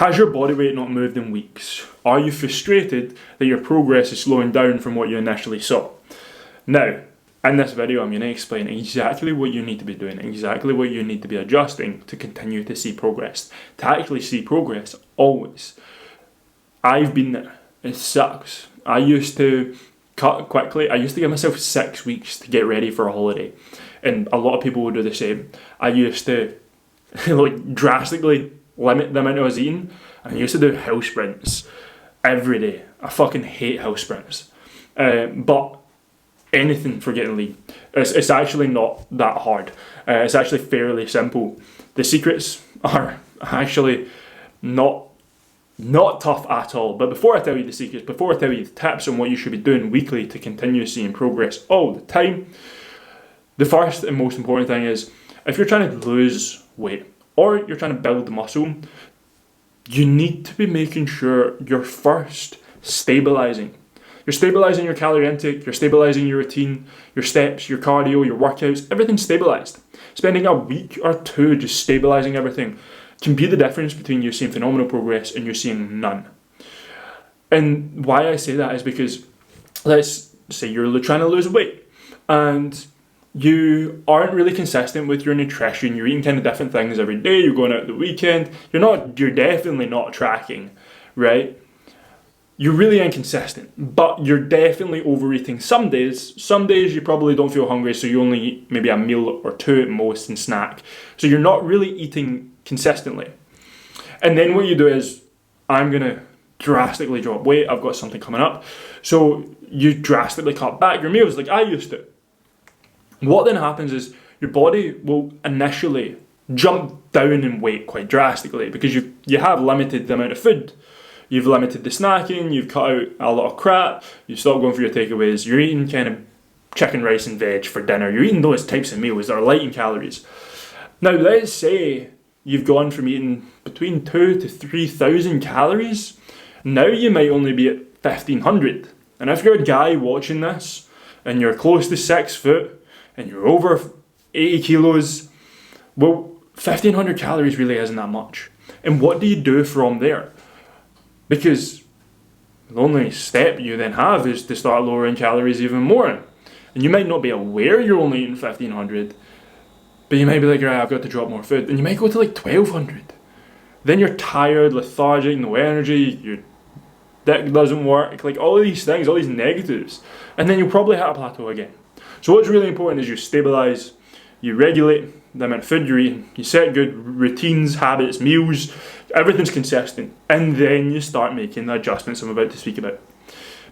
Has your body weight not moved in weeks? Are you frustrated that your progress is slowing down from what you initially saw? Now, in this video, I'm going to explain exactly what you need to be doing, exactly what you need to be adjusting to continue to see progress. To actually see progress, always. I've been there. It sucks. I used to cut quickly. I used to give myself 6 weeks to get ready for a holiday. And a lot of people would do the same. I used to drastically limit the amount I was eating. And I used to do house sprints every day. I fucking hate house sprints. But anything for getting lean. It's actually not that hard. It's actually fairly simple. The secrets are actually not tough at all. But before I tell you the secrets, before I tell you the tips on what you should be doing weekly to continue seeing progress all the time, the first and most important thing is, if you're trying to lose weight or you're trying to build muscle, you need to be making sure you're first stabilizing. You're stabilizing your calorie intake, you're stabilizing your routine, your steps, your cardio, your workouts, everything's stabilized. Spending a week or two just stabilizing everything can be the difference between you seeing phenomenal progress and you seeing none. And why I say that is because, let's say you're trying to lose weight and you aren't really consistent with your nutrition, you're eating kind of different things every day, you're going out at the weekend, you're definitely not tracking, right? You're really inconsistent, but you're definitely overeating some days. Some days you probably don't feel hungry, so you only eat maybe a meal or two at most and snack. So you're not really eating consistently. And then what you do is, I'm going to drastically drop weight, I've got something coming up. So you drastically cut back your meals like I used to. What then happens is your body will initially jump down in weight quite drastically because you have limited the amount of food. You've limited the snacking, you've cut out a lot of crap, you've stopped going for your takeaways, you're eating kind of chicken, rice and veg for dinner, you're eating those types of meals that are light in calories. Now let's say you've gone from eating between 2,000 to 3,000 calories, now you might only be at 1,500. And if you're a guy watching this, and you're close to 6 foot, and you're over 80 kilos, well, 1,500 calories really isn't that much. And what do you do from there? Because the only step you then have is to start lowering calories even more. And you might not be aware you're only eating 1,500, but you might be like, right, I've got to drop more food. And you might go to like 1,200. Then you're tired, lethargic, no energy, your dick doesn't work, like all of these things, all these negatives. And then you'll probably hit a plateau again. So what's really important is you stabilize, you regulate the amount of food you're eating, you set good routines, habits, meals, everything's consistent, and then you start making the adjustments I'm about to speak about.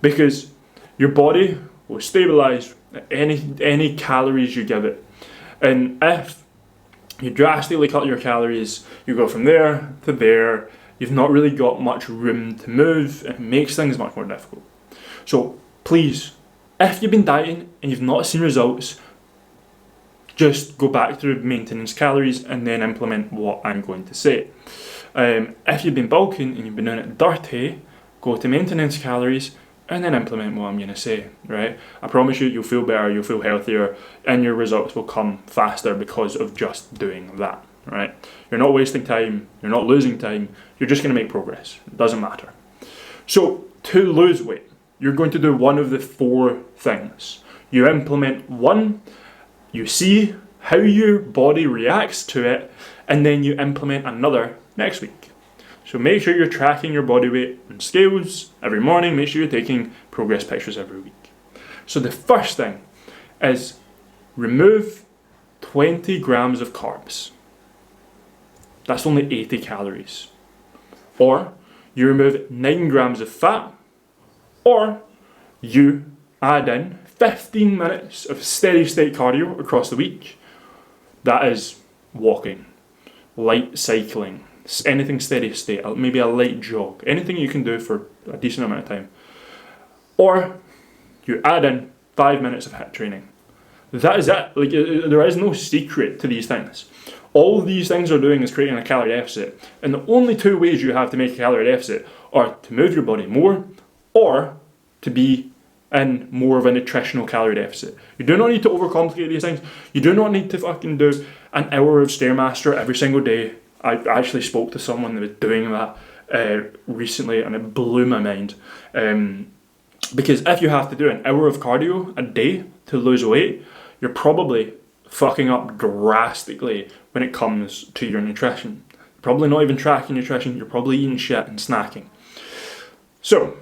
Because your body will stabilize at any calories you give it. And if you drastically cut your calories, you go from there to there, you've not really got much room to move, it makes things much more difficult. So please, if you've been dieting and you've not seen results, just go back through maintenance calories and then implement what I'm going to say. If you've been bulking and you've been doing it dirty, go to maintenance calories and then implement what I'm going to say, right? I promise you'll feel better, you'll feel healthier, and your results will come faster because of just doing that, right? You're not wasting time, you're not losing time, you're just going to make progress. It doesn't matter. So, to lose weight, you're going to do one of the 4 things. You implement one, you see how your body reacts to it, and then you implement another next week. So make sure you're tracking your body weight on scales every morning, make sure you're taking progress pictures every week. So the first thing is remove 20 grams of carbs. That's only 80 calories. Or you remove 9 grams of fat, or you add in 15 minutes of steady state cardio across the week. That is walking, light cycling, anything steady state, maybe a light jog, anything you can do for a decent amount of time. Or you add in 5 minutes of HIIT training. That is it. Like, there is no secret to these things. All these things are doing is creating a calorie deficit. And the only 2 ways you have to make a calorie deficit are to move your body more or to be in more of a nutritional calorie deficit. You do not need to overcomplicate these things. You do not need to fucking do an hour of Stairmaster every single day. I actually spoke to someone that was doing that, recently, and it blew my mind. Because if you have to do an hour of cardio a day to lose weight, you're probably fucking up drastically when it comes to your nutrition. Probably not even tracking nutrition, you're probably eating shit and snacking. So,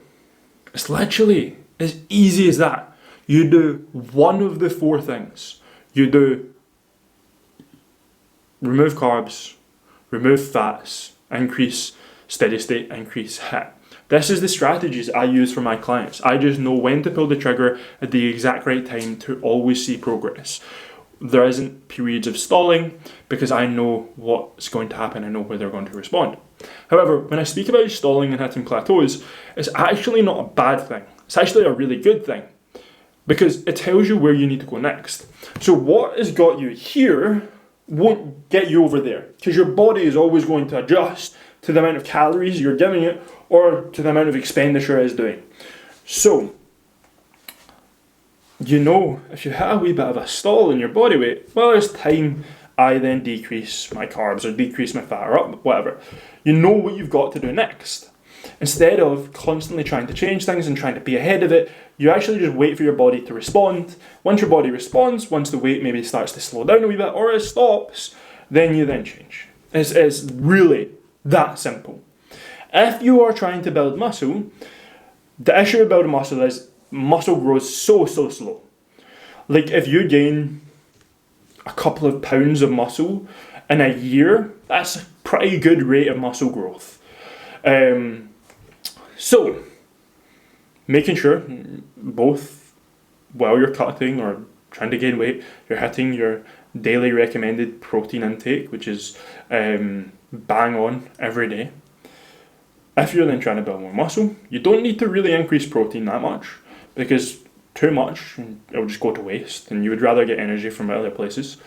it's literally as easy as that. You do one of the 4 things. You do remove carbs, remove fats, increase steady state, increase HIIT. This is the strategies I use for my clients. I just know when to pull the trigger at the exact right time to always see progress. There isn't periods of stalling because I know what's going to happen. I know where they're going to respond. However, when I speak about stalling and hitting plateaus, it's actually not a bad thing. It's actually a really good thing because it tells you where you need to go next. So what has got you here won't get you over there because your body is always going to adjust to the amount of calories you're giving it or to the amount of expenditure it's doing. So, you know, if you have a wee bit of a stall in your body weight, well, it's time I then decrease my carbs or decrease my fat or up, whatever. You know what you've got to do next. Instead of constantly trying to change things and trying to be ahead of it, you actually just wait for your body to respond. Once your body responds, once the weight maybe starts to slow down a wee bit or it stops, then you then change. It's really that simple. If you are trying to build muscle, the issue with building muscle is muscle grows so slow. Like if you gain a couple of pounds of muscle in a year, that's a pretty good rate of muscle growth. So, making sure both while you're cutting or trying to gain weight, you're hitting your daily recommended protein intake, which is bang on every day. If you're then trying to build more muscle, you don't need to really increase protein that much because too much, it'll just go to waste and you would rather get energy from other places.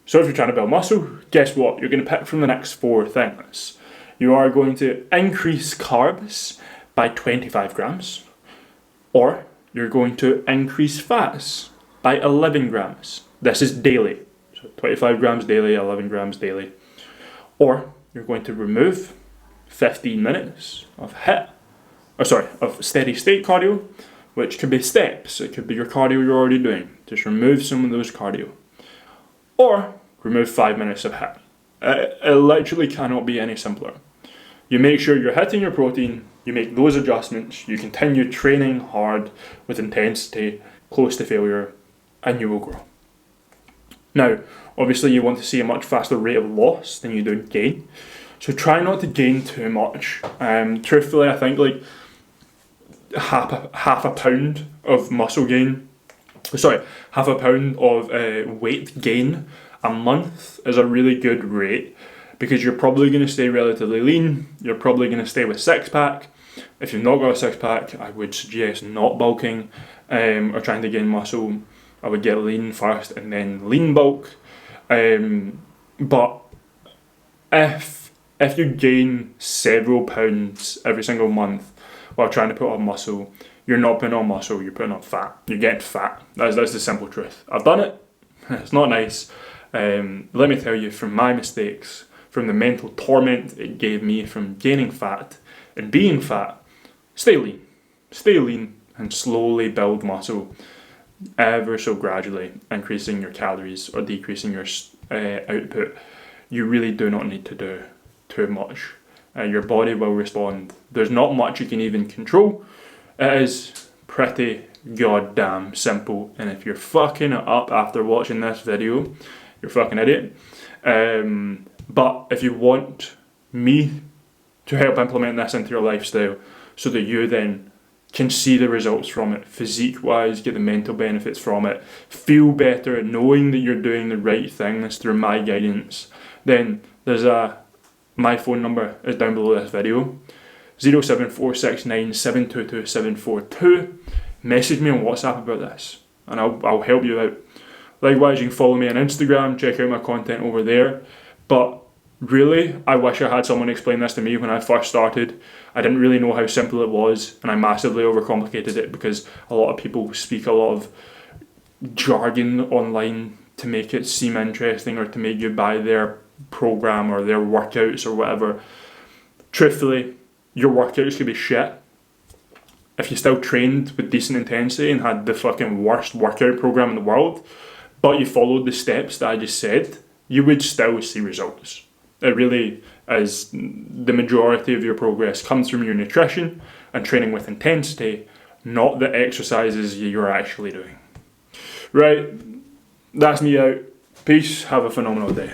So if you're trying to build muscle, guess what? You're going to pick from the next 4 things. You are going to increase carbs by 25 grams, or you're going to increase fats by 11 grams. This is daily. So 25 grams daily, 11 grams daily. Or you're going to remove 15 minutes of of steady state cardio, which could be steps. It could be your cardio you're already doing. Just remove some of those cardio. Or remove 5 minutes of HIIT. It literally cannot be any simpler. You make sure you're hitting your protein, you make those adjustments, you continue training hard with intensity, close to failure, and you will grow. Now, obviously you want to see a much faster rate of loss than you do gain. So try not to gain too much. Truthfully, I think like half a pound of muscle gain, half a pound of weight gain a month is a really good rate because you're probably going to stay relatively lean. You're probably going to stay with 6-pack. If you've not got a 6-pack, I would suggest not bulking or trying to gain muscle. I would get lean first and then lean bulk. But if you gain several pounds every single month while trying to put on muscle, you're not putting on muscle, you're putting on fat. You're getting fat. That's the simple truth. I've done it. It's not nice. Let me tell you from my mistakes, from the mental torment it gave me from gaining fat and being fat, stay lean. Stay lean and slowly build muscle, ever so gradually, increasing your calories or decreasing your output. You really do not need to do too much. Your body will respond. There's not much you can even control. It is pretty goddamn simple, and if you're fucking it up after watching this video, you're a fucking idiot. But if you want me to help implement this into your lifestyle so that you then can see the results from it, physique wise, get the mental benefits from it, feel better knowing that you're doing the right things through my guidance, then there's my phone number is down below this video, 07469722742. Message me on WhatsApp about this and I'll help you out. Likewise, you can follow me on Instagram, check out my content over there. But really, I wish I had someone explain this to me when I first started. I didn't really know how simple it was, and I massively overcomplicated it because a lot of people speak a lot of jargon online to make it seem interesting or to make you buy their program or their workouts or whatever. truthfully, your workouts could be shit. If you still trained with decent intensity and had the fucking worst workout program in the world, but you followed the steps that I just said, you would still see results. It really is. The majority of your progress comes from your nutrition and training with intensity, not the exercises you're actually doing. Right, that's me out. Peace, have a phenomenal day.